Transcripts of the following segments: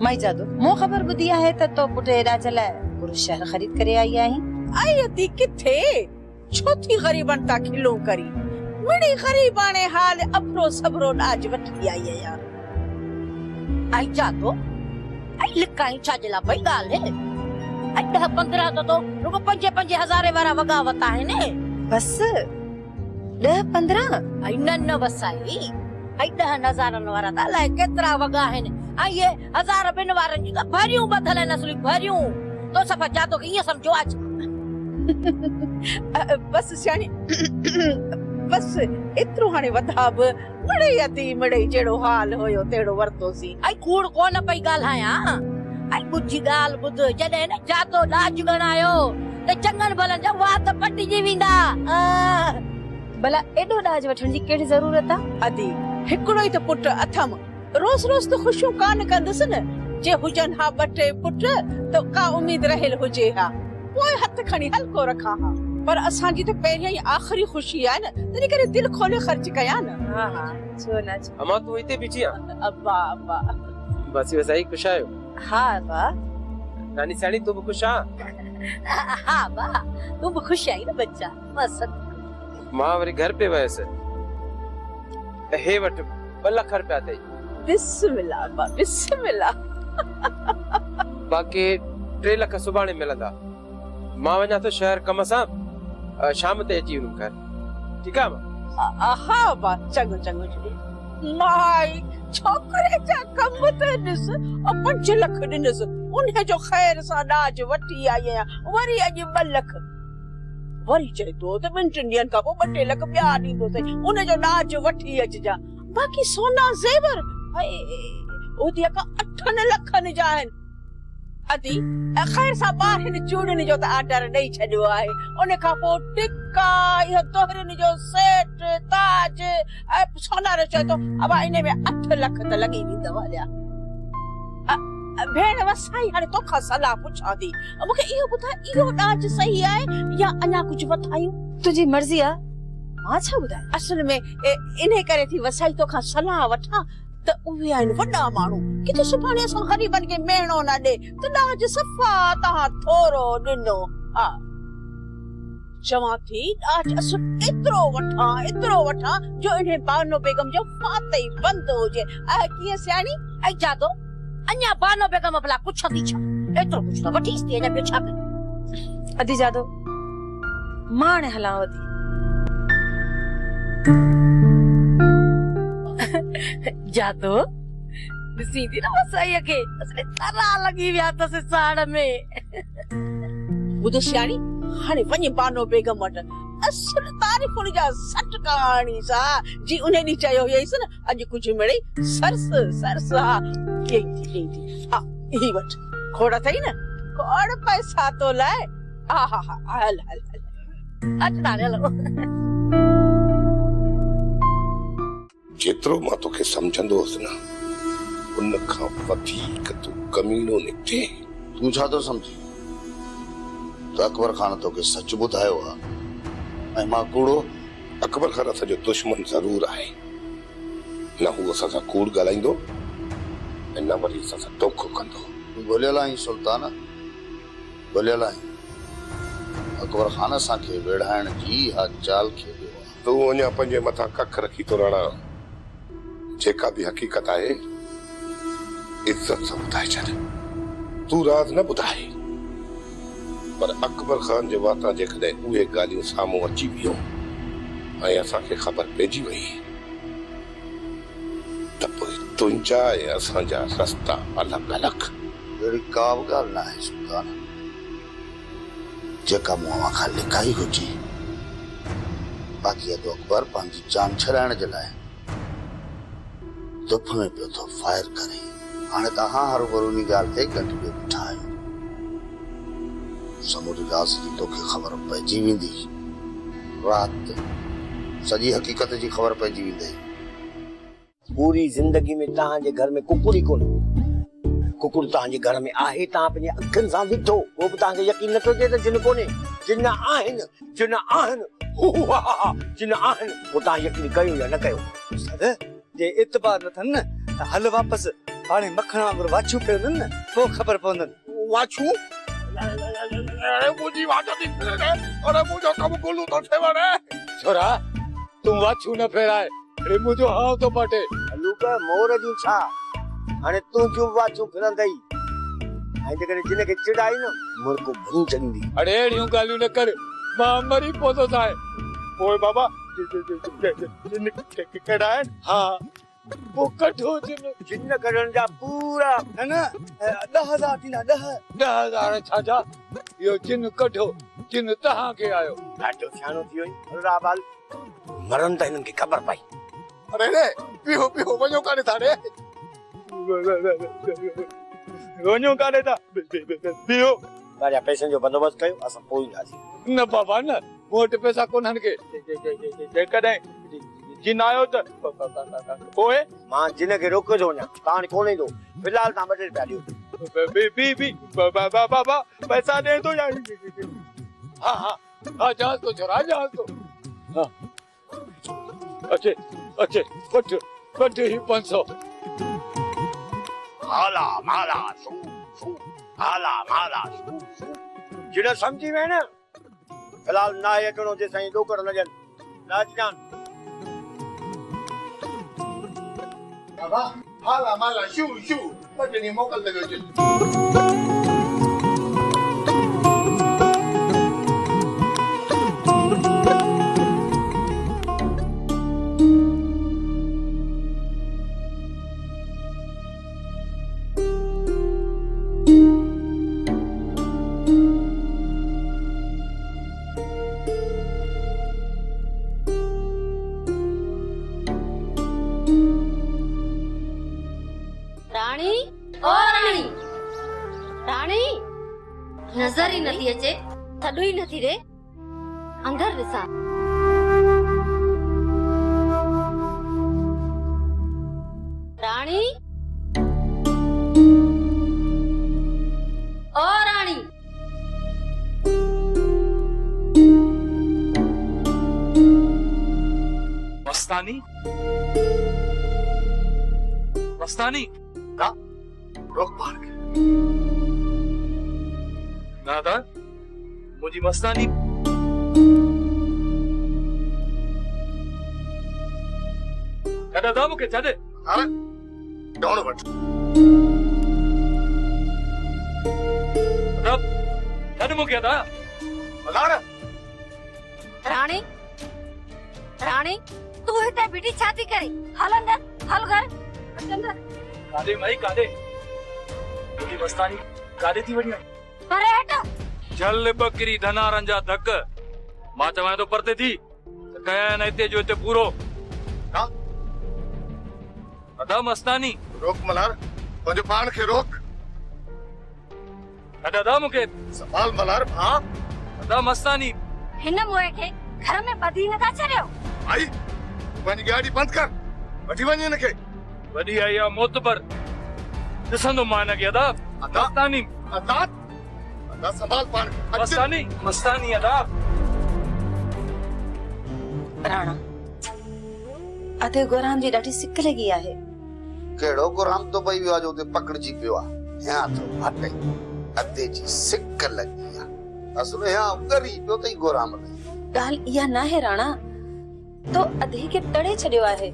माई जादू मो खबर बुदिया है तो पुटे एडा चला पूरे शहर खरीद करे आई आई आई अती किथे छोथी गरीबन ता खिलो करी मिड़ी गरीबाने हाल अफरो सबरो आज वठी आई है यार आई जादू आई लिकाई छाजला पई गाल है आई 10-15 तो रुको 5-5 वारा वगा वता है ने बस 10-15 आई न वसाई आई 10,000 वारा ता लाए केतरा वगा है ने आई ये 1000 बिन वारन जी भरियूं बदल नसली भरियूं तो सफा जादू के ये समझो आज बस सियाणी बस इतरो हाने वधाब मड़े अती मड़े जेड़ो हाल होयो तेड़ो वरतो सी आई कूड़ कोन पई गाल्हाया आई बुझी गाल बुध जडे न जातो लाज गणायो ते चंगन भलन जा वात पटी जी विंदा भला एडो डाज वठण जी केड़ी जरूरत आ अदी हिकड़ो ही तो पुट अथम रोज रोज तो खुशियों कान कंदस न जे हुजन हा बटे पुट तो का उम्मीद रहेल हुजे हा कोई हथ खणी हल्को रखा हा पर असां जी तो पहिरियां ही आखिरी खुशी है न तने करे दिल खोले खर्च कया न हां हां सोना अमा तू इते बिचिया अब्बा अब्बा बस वैसा ही खुश आयो हां बा नानी सानी तू भी खुश आ हां बा तू भी खुश आई न बच्चा बस मां वरी घर पे वैसे हे वट 2 लाख रुपया दे बिस्मिल्लाह बा बिस्मिल्लाह बाकी 3 लाख सुबाने मिलंदा मां वना तो शहर कम सा शाम ते अची वनु कर ठीक है हा बा चंगो चंगो माई छोकरे जा कम ते दिस और 5 लाख दिनस उन्हें जो खैर सा डाज वठी आई वरी अज 2 लाख वरी चए तो त मिंटन का को 2 लाख ब्या दी तो उन्हें जो डाज वठी अच जा बाकी सोना जेवर हाय ओदिया का 8 लाख न जान अदी खैर सा बाहर चूड़न जो त आर्डर नहीं छडियो आहे उन का पो टिक्का यो तोहरन जो सेट ताज सोना रे चए तो अब इने में 8 लाख त लगी वी दवालिया भेण वसाई हाने तो खा सलाह पुछा दी मुके इहो बुधा इहो डाज सही आहे या अन्या कुछ बतायूं तुझी मर्जी आ मां छा बुधाए असल में इने करे थी वसाई तो खा सलाह वठा त उहे आइन वडा मानू कि तो सुभाणे असां गरीबन के मेहणो ना दे त डाज सफा ता थोरो दिनो हां चवा थी डाज अस इतरो वठा जो इने बानो बेगम जो फाते बंद हो जे आ किए सियाणी आई जादो अन्या बानो बेगम भला कुछ थी छा एतरो कुछ तो वठी स्ते जा छा कर अदी जादो माने हलावती जादो सीधी ना वसाई के असले तरा लगी व्या त से साड़ में बुध सियाणी हाने वने बानो बेगम वट असल तारीफ जा सट कहानी सा जी उन्हें नी चयो यही सन आज कुछ मिले सरस हा यही आ ही वट खोड़ा थई न कोड़ पैसा तो लाए आहा हल अटना लो जेतिरो मां तोखे समझंदो हुअसि न उन खां वधीक तूं कमीनो निकिते तूं छा थो सम्झी त अकबर खान तोखे सच ॿुधायो आहे ऐं मां कूड़ो अकबर खान असांजो दुश्मन ज़रूर आहे न हू असां सां कूड़ ॻाल्हाईंदो ऐं न वरी असां सां धोखो कंदो तूं भुलियल आहीं सुल्तान भुलियल आहीं अकबर खान असांखे वेढ़ाइण जी हा चाल खेॾियो आहे तूं अञा पंहिंजे मथां कख रखी थो रहिणा जेका बि हक़ीक़त आहे इज्जत सां ॿुधाए छॾ तूं राज़ न ॿुधाए पर अकबर खान जे वाता जेकॾहिं उहे ॻाल्हियूं साम्हूं अची वियूं ऐं असांखे ख़बर पइजी वई त पोइ तुंहिंजा ऐं असांजा रस्ता अलॻि अलॻि अहिड़ी का बि ॻाल्हि न आहे सुल्तान जेका मूं खां लिकाई हुजे बाक़ी अदो अकबर पंहिंजी जान छॾाइण जे लाइ दुख में पियो थो फायर करे हाणे तव्हां हरू उन ॻाल्हि ते गंढ में बीठा आहियो समूरी राज़ जी तोखे ख़बर पइजी वेंदी राति सॼी हक़ीक़त जी ख़बर पइजी वेंदी पूरी जिंदगी में तव्हांजे घर में कुकुर ई कोन कुकुर तव्हांजे घर में आहे तव्हां पंहिंजे अखियुनि सां ॾिठो उहो बि तव्हांखे यकीन नथो थिए त जिन कोन्हे जिन आहिनि जिन आहिनि पोइ तव्हां यकीन कयो या न कयो जे एतबार न थन त हल वापस हाणे मखण वांगुरु वाछू पियंदनि न पोइ ख़बर पवंदनि। वाछू अरे मुझी वाचा थी फिरे अरे मुझो कम गुलू तो थे वरे छोरा तू वाछू न फेराए रे मुझो हाव तो पटे लूक मोर जूं छा हाणे तूं जूं वाछू फिरंदई ऐं जेकॾहिं जिन खे चिड़ाई न मुर्को भूंजंदी। अरे अहिड़ियूं ॻाल्हियूं न कर मां मरी पवंदो सां पोइ बाबा जिन कढाइनि हा पोइ कढो जिन कढण जा पूरा न 10,000 थींदा 10,000 छा इहो जिन कढो जिन तव्हांखे आयो ॾाढो सियाणो थी वई राबाल मरन त हिननि खे ख़बर पई। अरे रे पियो पियो वञो काने था रे वञो काने था पियो ॾाढा पैसनि जो बंदोबस्तु कयो असां पोइ ईंदासीं। न बाबा न मूं वटि पैसा कोन्हनि के जेकॾहिं जिन आयो त पोइ मां जिन खे रोकंदो वञा तव्हां हाणे कोन ईंदो फिलहाल तव्हां 2 रुपया ॾियो बाबा पैसा ॾे तो या हाँ हाँ हाँ जहाज तो छोरा जहाज तो हाँ अच्छे अच्छे कट ही 500 हाला माला सू सू हाला माला सू सू जिन समझी वे न फिलहाल ना ये करो जे साईं डोकर न जन राजजान बाबा हाला माला शू शू बजनी मोकल लगे जी नजर ही नथी अचे थडो ही नथी रे अंदर ॾिसां राणी ओ राणी मस्तानी मस्तानी का रोक मार के नादा मुझी मस्तानी कदा दाम के छडे अरे डोण वट तब छड मुके दा अलार राणी राणी तू हिते बिठी छाती करे हल अंदर हल घर अंदर कादे मई कादे मुझी मस्तानी कादे थी वड़ी अरे हट जल बकरी धनारन जा धक मां चवां तो परते थी कया न हिते जो हिते पूरो का अदा मस्तानी रोक मलार पंहिंजो पाण खे रोक अदा मुके संभाल मलार हां अदा मस्तानी हिन मोए खे घर में बदी न था छड़ियो आई पंहिंजी गाड़ी बंद कर वठी वञ हिनखे वडी आई आहे मोतबर ॾिसंदो मां हिनखे अदा मस्तानी अदा अदा संभाल पाण मस्तानी मस्तानी अदा राणा अते गोराम जी ॾाढी सिक लगी आहे केड़ो गुराम तो भई वियो जो ते पकड़जी पियो आ या तो हटे अते जी सिक लगी आ असुल या उगरी पियो तई गुराम ॻाल्हि इहा न आहे राणा तो अधे के तड़े छॾियो आहे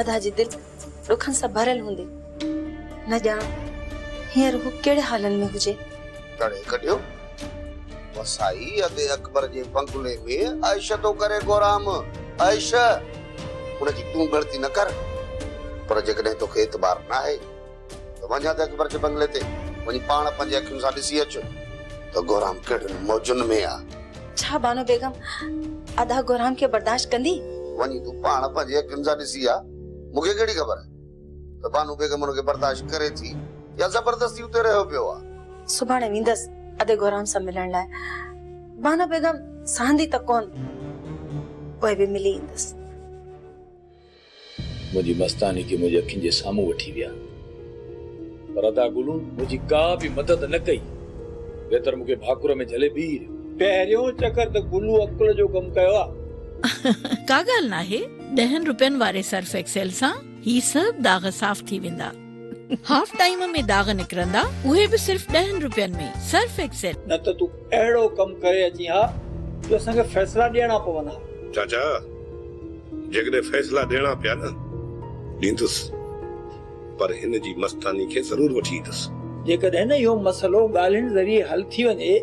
अधा जी दिल दुखन सां भरियल हूंदी न ॼाण हींअर हू कहिड़े हालनि में हुजे तड़े कढियो वसाई अदे अकबर जे बंगले में आयशा तो करे गुराम आयशा उनजी तू गलती न कर पर जेकॾहिं तोखे एतबार न आहे त वञा त अकबर जे बंगले ते वञी पाण पंहिंजे अखियुनि सां ॾिसी अच त गुराम कहिड़नि मौजुनि में आ छा बानो बेगम अदा गोराम के बर्दाश्त कंदी वञी तू पाण पंहिंजे अखियुनि सां ॾिसी आ मूंखे कहिड़ी ख़बर त बानू बेगम उनखे बर्दाश्त करे थी या ज़बरदस्ती उते रहियो पियो आ सुभाणे वेंदसि अदे गोराम सां मिलण लाइ बानो बेगम सहंदी त कोन पोइ बि मिली ईंदसि मुझी मस्तानी के मुझे अखिन जे सामू वठी विया पर अदा गुलू मुझी का भी मदद न कई बेहतर मुके भाकुर में झले बीर पहिरियों चक्कर त गुलू अकुल जो कम कयो आ का ॻाल्हि नाहे 10 रुपयनि वारे सर्फ एक्सेल सां ही सभु दाग साफ़ थी वेंदा हाफ टाइम में दाग निकरंदा, उहे भी सिर्फ 10 रुपयनि में। Surf Excel. न त तूं अहिड़ो कमु करे अची हा जो असांखे फैसला ॾियणा पवंदा। चाचा जेकॾहिं फैसला ॾियणा पिया न ॾींदुसि, पर हिन जी मस्तानी खे ज़रूर वठी ईंदुसि। जेकॾहिं न इहो मसइलो ॻाल्हियुनि ज़रिए हल थी वञे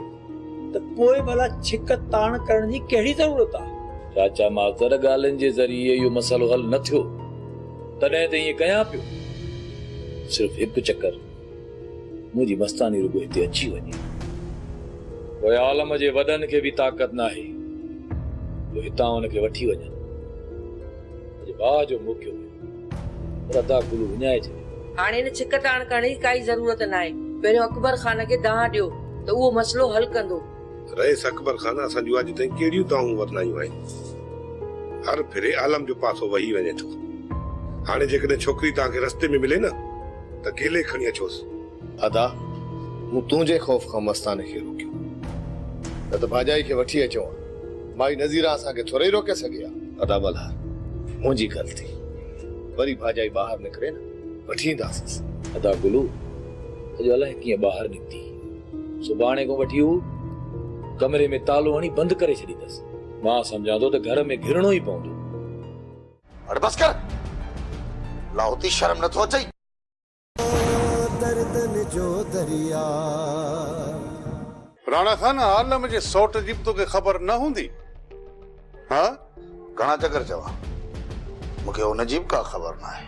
त पोइ भला छिक ताण करण जी कहिड़ी ज़रूरत आहे? चाचा माज़र ॻाल्हियुनि जे ज़रिए इहो मसइलो हल न थियो तॾहिं त ईअं कयां पियो। सिर्फ़ हिकु चकर मुंहिंजी मस्तानी रुगो हिते अची वञे, पोइ आलम जे वॾनि खे बि ताक़त न आहे जो हितां हुनखे वठी वञनि। भाउ जो मोकिलियो रदा गुलू विञाए छॾियो। हाणे न छिक ताण करण जी काई ज़रूरत न आहे। पहिरियों अकबर खान खे दाह ॾियो त उहो मसइलो हल कंदो। रईस अकबर खान असांजूं अॼु ताईं कहिड़ियूं दाहूं वरनायूं आहिनि। हर फिरे आलम जो पासो वही वञे थो। हाणे जेकॾहिं छोकिरी तव्हांखे रस्ते में मिले न त गेले खणी अचोसि। अदा मूं तुंहिंजे ख़ौफ़ खां मस्ताने खे रोकियो, न त भाॼाई खे वठी अचो माई नज़ीरा असांखे थोरे ई रोके सघे हा। अदा बलहार मुंहिंजी ग़लती, वरी भाॼाई ॿाहिरि निकिरे न वठी ईंदासीं। अदा गुलू अॼु अलाए कीअं ॿाहिरि निकिती, सुभाणे खां वठी हू कमरे में तालो हणी बंदि करे छॾींदसि। मां सम्झां थो त घर में घिरणो ई पवंदो। अरे बस कर, लाहौती शर्म नथो अचई? राणा खान आलम जे सौट जी तोखे ख़बर न हूंदी? हाँ घणा चकर चवां, मूंखे हुन जी का ख़बर न आहे।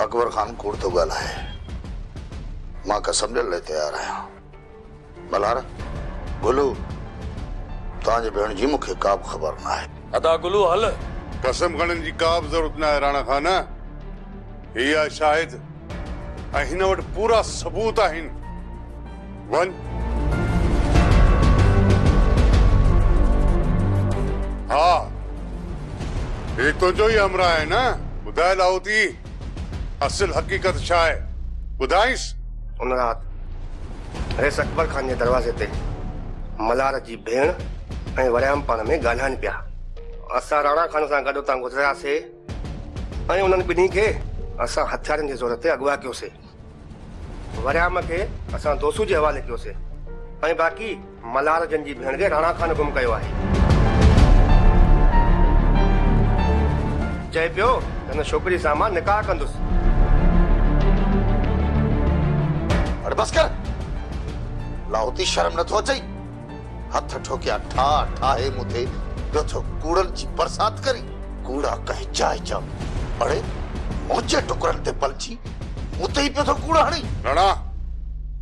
अकबर खान कूड़ थो ॻाल्हाए, मां कसम ॾियण लाइ तयार आहियां। बलहार गुलू तव्हांजे भेण जी मूंखे का बि ख़बर न आहे। अदा गुलू हल। कसम खणण जी का बि ज़रूरत न आहे राणा खान। हीअ आहे शाहिद ऐं हिन वटि पूरा सबूत आहिनि। वञ। हा हे तुंहिंजो ई हमरा आहे न। ॿुधाए लाहौती असुल हक़ीक़त छा आहे, ॿुधाईंसि। उन राति रेस अकबर खान जे दरवाज़े ते मलार जी भेण ऐं वरियाम पाण में ॻाल्हाइनि पिया। असां राणा खान सां गॾु उतां गुज़रियासीं ऐं उन्हनि ॿिन्ही खे असां हथियारनि जे ज़ोर ते अगवा कयोसीं। वरियाम खे असां दोसू जे हवाले कयोसीं ऐं बाक़ी मलार जन जी भेण खे राणा खान गुम कयो आहे। चए पियो त हिन छोकिरी सां मां निकाह कंदुसि। अरे बस कर, लाहौती शर्म नथो अचई? हथ ठोकिया ठा ठाहे मुथे ॿियो छो कूड़नि जी बरसात करी। कूड़ा कंहिं जाइ जा, अड़े मुंहिंजे टुकड़नि ते पलची मुते ई पियो थो कूड़ा हणी। राणा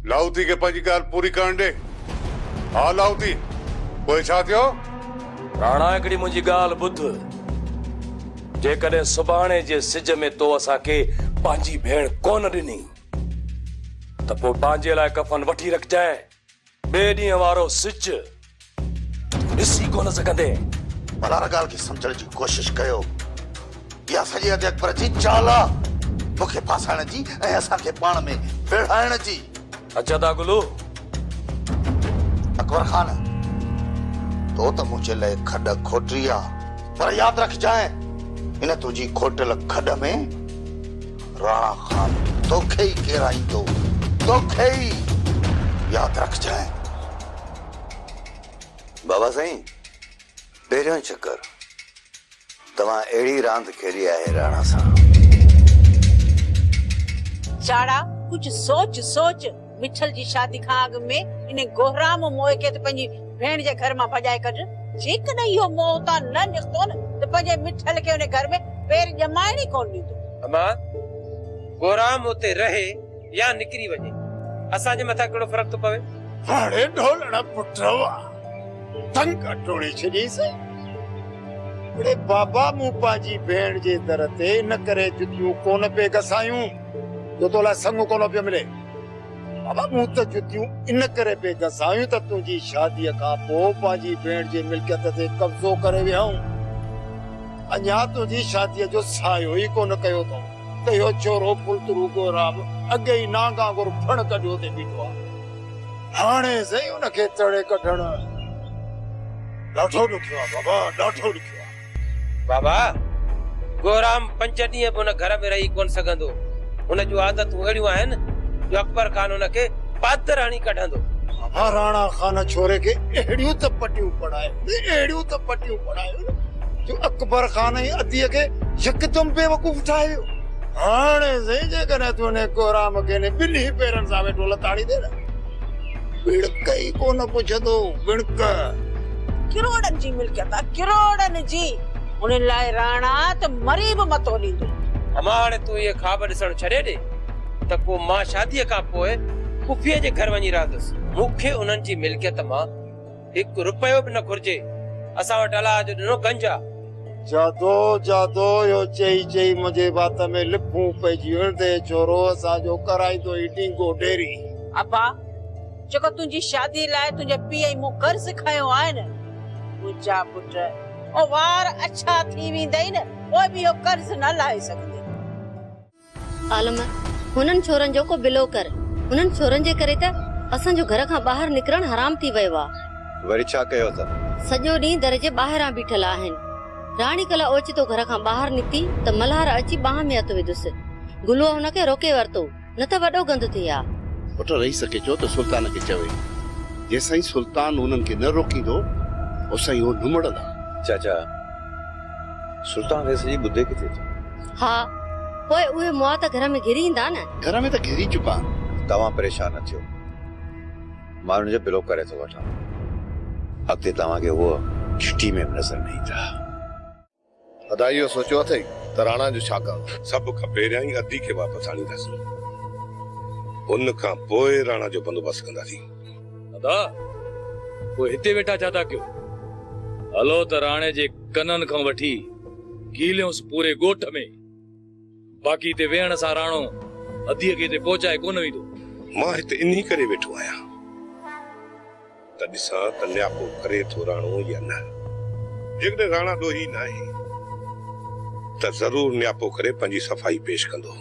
लाहौती खे पंहिंजी ॻाल्हि पूरी करण ॾे। हा लाहौती पोइ छा थियो? राणा हिकिड़ी मुंहिंजी ॻाल्हि ॿुध। जेकॾहिं सुभाणे जे सिज में तो असांखे पंहिंजी भेण कोन ॾिनी त पोइ पंहिंजे लाइ कफन वठी रखजांइ। ॿिए ॾींहं वारो सिज ॾिसी कोन सघंदे। बलार ॻाल्हि खे सम्झण जी कोशिश कयो। इहा सॼे अदे अकबर जी चाल आहे, मूंखे फासाइण जी ऐं असांखे पाण में विढ़ाइण जी। अच्छा दा गुलू। अकबर खान तो त मुंहिंजे लाइ खॾ खोटरी आहे, पर यादि रखजांइ इन तुंहिंजी खोटल खॾ में राणा खान तोखे ई केराईंदो, तोखे ई। यादि रखजांइ। बाबा साईं पहिरियों चक्कर तव्हां अहिड़ी रांदि खेली आहे राणा सां। चाड़ा कुछ सोच सोच। मिठल जी शादी खां अॻु में इन गोहराम मोए खे त पंहिंजी भेण जे घर मां भॼाए कढ। जेकॾहिं इहो मोह तां न निकितो न त पंहिंजे मिठल खे उन घर में पेर ॼमाइण ई कोन ॾींदो। अमा गोहराम उते रहे या निकिरी वञे, असांजे मथां कहिड़ो फर्क़ु थो पवे? हाणे ढोलण पुटवा तंग टोड़ी छॾीसि। अरे बाबा मूं पंहिंजी भेण जे दर ते न करे जुतियूं कोन पे घसायूं जो तोला संग कोन पियो मिले। बाबा मूं त जुतियूं इन करे पे घसायूं त तुंहिंजी शादीअ खां पोइ पंहिंजी भेण जे मिल्कियत ते कब्ज़ो करे वियाऊं। अञा तुंहिंजी शादीअ जो सायो ई कोन कयो अथऊं त इहो छोरो फुलतरू गोराम अॻे ई नांगा गुर फण कढियो ते बीठो आहे। हाणे सही उनखे तड़े कढण ॾाढो ॾुखियो आहे बाबा, ॾाढो ॾुखियो आहे। बाबा गोराम 5 ॾींहं बि हुन घर में रही कोन सघंदो। उन जूं आदतूं अहिड़ियूं आहिनि जो अकबर खान उनखे पातराणी कढंदो। राणा खान छोरे के एड़ियूं त पटियूं पढ़ायो जो अकबर खान जी अदीअ के यकदम बेवकूफ़ ठाहियो। हाणे सही जेकॾहिं तूं ने कोराम के ने ॿिन्ही पेरनि सां वेठो लताड़ी दे बिड़क ई कोन पुछंदो बिड़क। किरोड़नि जी मिल्कियत आहे, किरोड़नि जी। उन लाइ राणा त मरी बि मतो ॾींदो। अमा हाणे तूं इहे ख़्वाब ॾिसणु छॾे ॾे त को मां शादीअ खां पोइ खुफ़ीअ जे घर वञी रहंदुसि। मूंखे उन्हनि जी मिल्कियत मां 1 रुपयो बि न घुर्जे। असां वटि अलाह जो ॾिनो गंज आहे। जादो यो चई मुंहिंजे बात में लिपूं पइजी विणदे छोरो असांजो कराईंदो ई टींगो ढेरी। अब्बा जेको तुंहिंजी शादी लाइ तुंहिंजे पीउ मूं कर्ज़ खयो आहे न, मुंहिंजा पुट ओ वार अच्छा थी वेंदई न, पोइ बि इहो कर्ज़ न लाहे सघंदे। आलम हुननि छोरनि जो को बिलो कर। हुननि छोरनि जे करे त असांजो घर खां ॿाहिरि निकिरणु हराम थी वियो आहे। वरी छा कयो त? सॼो ॾींहुं दर जे ॿाहिरां बीठल आहिनि। राणी कल्ह ओचितो घर खां ॿाहिरि निकिती त मल्हार अची बाह में हथ विधुसि। गुलूअ हुनखे रोके वरितो, न त वॾो गंद थिए हा। पुट रही सके जो त सुल्तान खे चवे, जेसाई सुल्तान उन्हनि खे न रोकींदो ओसाई हो नुमड़ंदा। चाचा सुल्तान वैसे जी ॿुधे किथे थो? हा पोइ उहे मुआ त घर में घिरी ईंदा न। घर में त घिरी चुका। तव्हां परेशान न थियो, मां हुनजो बिलो करे थो वठां। अॻिते तव्हांखे उहो घिटी में नज़र न ईंदा। अदा इहो सोचियो अथई त राणा जो छा करणु? सभु खां पहिरियां ई अदी खे वापसि आणींदासीं, उन खां पोइ राणा जो बंदोबस्तु कंदासीं। अदा पोइ हिते वेठा छा था कयो? हलो त राणे जे कननि खां वठी गीलियोसि पूरे ॻोठ में। बाक़ी हिते वेहण सां राणो अदीअ खे हिते पहुचाए कोन वेंदो। मां हिते इन्ही करे वेठो आहियां त ॾिसां त न्यापो करे थो राणो या न। जेकॾहिं राणा ॾोही न आहे त ज़रूर न्यापो करे पंहिंजी सफ़ाई पेश कंदो।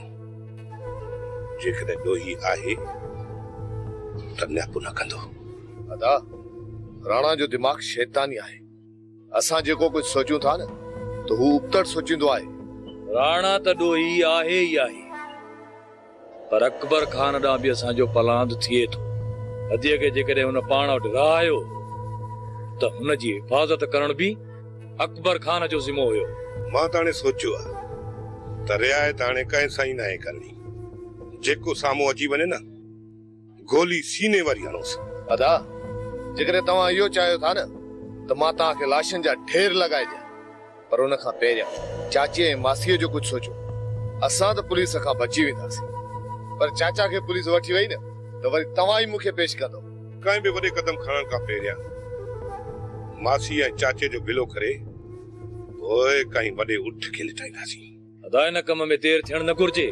जेकॾहिं ॾोही आहे त न्यापो न कंदो। अदा राणा जो दिमाग़ शैतानी आहे। असां जेको कुछ सोचूं था न त हू उपतर सोचींदो आहे। राणा त ॾोही आहे ई आहे, पर अकबर खान ॾांहुं बि असांजो पलांद थिए थो। अदीअ खे जेकॾहिं हुन पाण वटि रहायो त हुनजी हिफ़ाज़त करण बि अकबर खान जो ज़िम्मो हुयो। मां त हाणे सोचियो आहे त रियायत हाणे कंहिं सां ई न आहे करणी। जेको साम्हूं अची वञे न गोली सीने वारी हणोसि। अदा जेकॾहिं तव्हां इहो चाहियो था न त मां तव्हांखे लाशनि जा ढेर लॻाए ॾियां, पर उन खां पहिरियां चाची ऐं मासीअ जो कुझु सोचो। असां त पुलिस खां बची वेंदासीं, पर चाचा खे पुलिस वठी वई न त वरी तव्हां ई मूंखे पेश कंदो। कंहिं बि वॾे कदम खणण खां पहिरियां मासी ऐं चाचे जो बिलो करे पोइ कंहिं वॾे उठ खे लिटाईंदासीं। अदा हिन कम में देर थियणु न घुर्जे।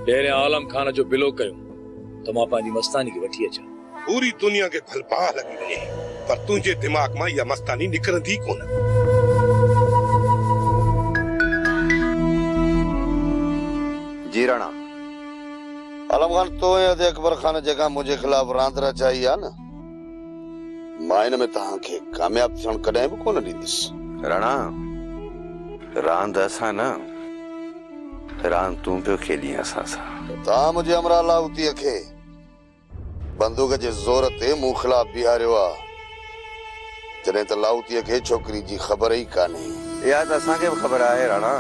पहिरियां आलम खान जो बिलो कयूं त मां पंहिंजी मस्तानी खे वठी अचां। पूरी दुनिया खे भलपा लॻी वञे, पर तुंहिंजे दिमाग़ मां इहा मस्तानी निकिरंदी कोन। जी राणा, आलम खान तो अदे अकबर खान जेका मुंहिंजे ख़िलाफ़ रांदि रचाई आहे न, मां हिन में तव्हांखे कामयाब थियण कॾहिं बि कोन ॾींदुसि। राणा रांदि असां न, रांदि तूं पियो खेली असां सां। तव्हां मुंहिंजे हमरा लाउतीअ खे बंदूक जे ज़ोर ते मूं ख़िलाफ़ बीहारियो आहे, जॾहिं त लाउतीअ खे छोकिरी जी ख़बर ई कान्हे। इहा त असांखे बि ख़बर आहे राणा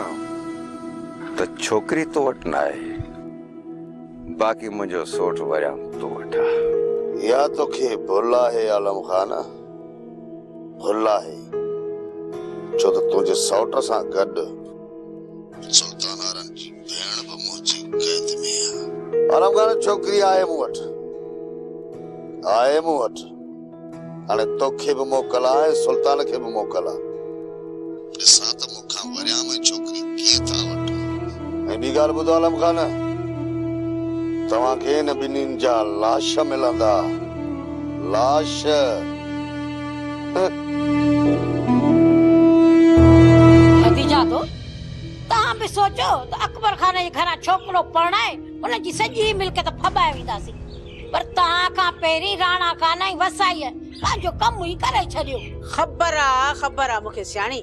त छोकिरी तो वटि न आहे, बाक़ी मुंहिंजो सोट वरियां तो वटि आहे। इहा तोखे भुल आहे आलम खान, भुल आहे, छो त तुंहिंजे सौट सां गॾु सुल्तान वारनि जी भेण बि मुंहिंजी कैद में आहे। आलम खान छोकिरी आहे मूं वटि, हाणे तोखे बि मोकल आहे, सुल्तान खे बि मोकल आहे। ॾिसां त मूंखां वरियां में छोकिरी कीअं था वठो। ऐं ॿी ॻाल्हि ॿुधो आलम खान, तव्हांखे न ॿिन्हिनि जा लाश मिलंदा, लाश। भतीजा तो तव्हां बि सोचो त अकबर खान जे घरां छोकिरो परणाए उनजी सॼी मिल्कियत फॿाए वेंदासीं, पर तव्हां खां पहिरीं राणा खान ई वसाईअ पंहिंजो कमु ई करे छॾियो। ख़बर आहे मूंखे सियाणी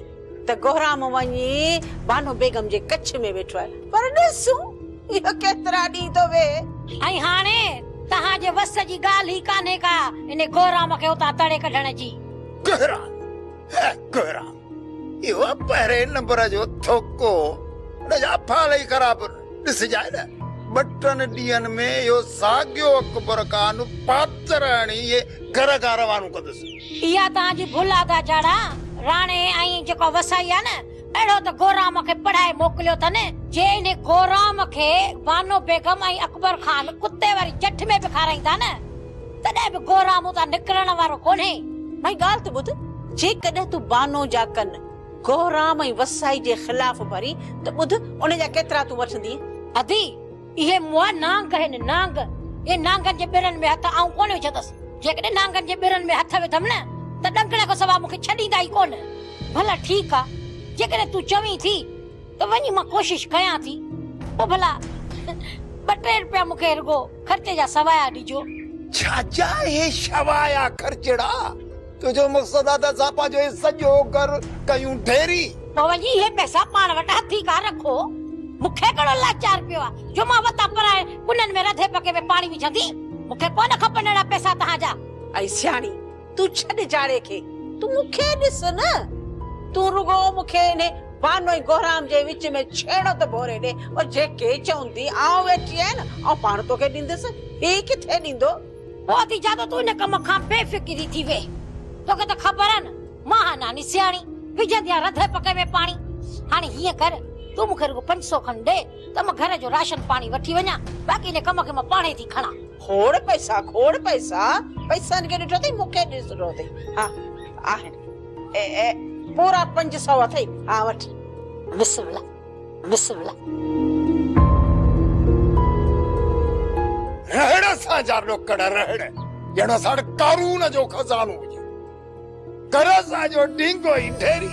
त गोहराम वञी बानो बेगम जे कच्छ में वेठो आहे, पर ॾिस इहो केतिरा ॾींहं थो वे ऐं हाणे तव्हांजे वस जी ॻाल्हि ई कान्हे का इन गोराम खे उतां तड़े कढण जी। गोराम इहो पहिरें नंबर जो थोको उनजा फाल ई ख़राब ॾिसजाए न। 2 ॾींहंनि में इहो साॻियो अकबर खान पातराणी ये घर खां रवानो कंदुसि। इहा तव्हांजी भुल आहे दा जाड़ा। राणे ऐं जेको वसाई आहे न अहिड़ो त गोराम खे पढ़ाए मोकिलियो अथनि। जे इन गोराम खे बानो बेगम ऐं अकबर खान कुत्ते वारी जठ में बि खाराईंदा न तॾहिं बि गोराम उतां निकिरण वारो कोन्हे। भई ॻाल्हि त ॿुध, जेकॾहिं तूं बानो जा कन गोराम ऐं वसाई जे ख़िलाफ़ भरी त ॿुध उन जा केतिरा तूं वठंदी? अदी इहे मुआ नांग आहिनि नांग। ये नांगनि जे ॿिरनि में हथ आऊं कोन विझंदसि। जेकॾहिं नांगनि जे ॿिरनि में हथ विधमि न त ॾंकण खां सवाइ मूंखे छॾींदा ई कोन। भला ठीकु आहे, जेकॾहिं तूं चवीं थी त वञी मां कोशिश कयां थी। पोइ भला 2-3 रुपया मूंखे रुगो ख़र्चे जा सवाया ॾिजो। छाजा हे शवाया ख़र्चड़ा? तुंहिंजो मक़सद आहे त असां पंहिंजो सॼो घर कयूं ढेरी। पोइ वञी इहे पैसा पाण वटि हथी का रखो। मूंखे कहिड़ो लाचार पियो आहे जो मां वतां पराए कुननि में रधे पके में पाणी विझंदी? मूंखे कोन खपनि अहिड़ा पैसा तव्हांजा। ऐं सियाणी तूं छॾ जाड़े खे, तूं मूंखे ॾिस न। तूं रुगो मूंखे इन बानो ऐं गोराम जे विच में छेड़ो त भोरे ॾे और जेके चवंदी आऊं वेठी आहियां न ऐं पाण तोखे ॾींदसि। ही किथे ॾींदो? पोइ थी जादो तूं इन कम खां बेफ़िक्री थी वे। तोखे त ख़बर आहे न मां नानी सियाणी विझंदी आहे रधे पके में पाणी। हाणे हीअं कर, तूं मूंखे रुगो 500 खन ॾे त मां घर जो राशन पाणी वठी वञा। बाक़ी इन कम खे मां पाणे थी खणा। खोड़ पैसा पैसनि खे ॾिठो अथई, मूंखे ॾिसणो अथई। हा आहिनि पूरा 500 अथई। हा वठ। बिस्मिल्लाह बिस्मिल्लाह। रहण असांजा रोकड़ रहण ॼण असां वटि कारून जो खज़ानो हुजे। घर असांजो ढींगो ई ढेरी।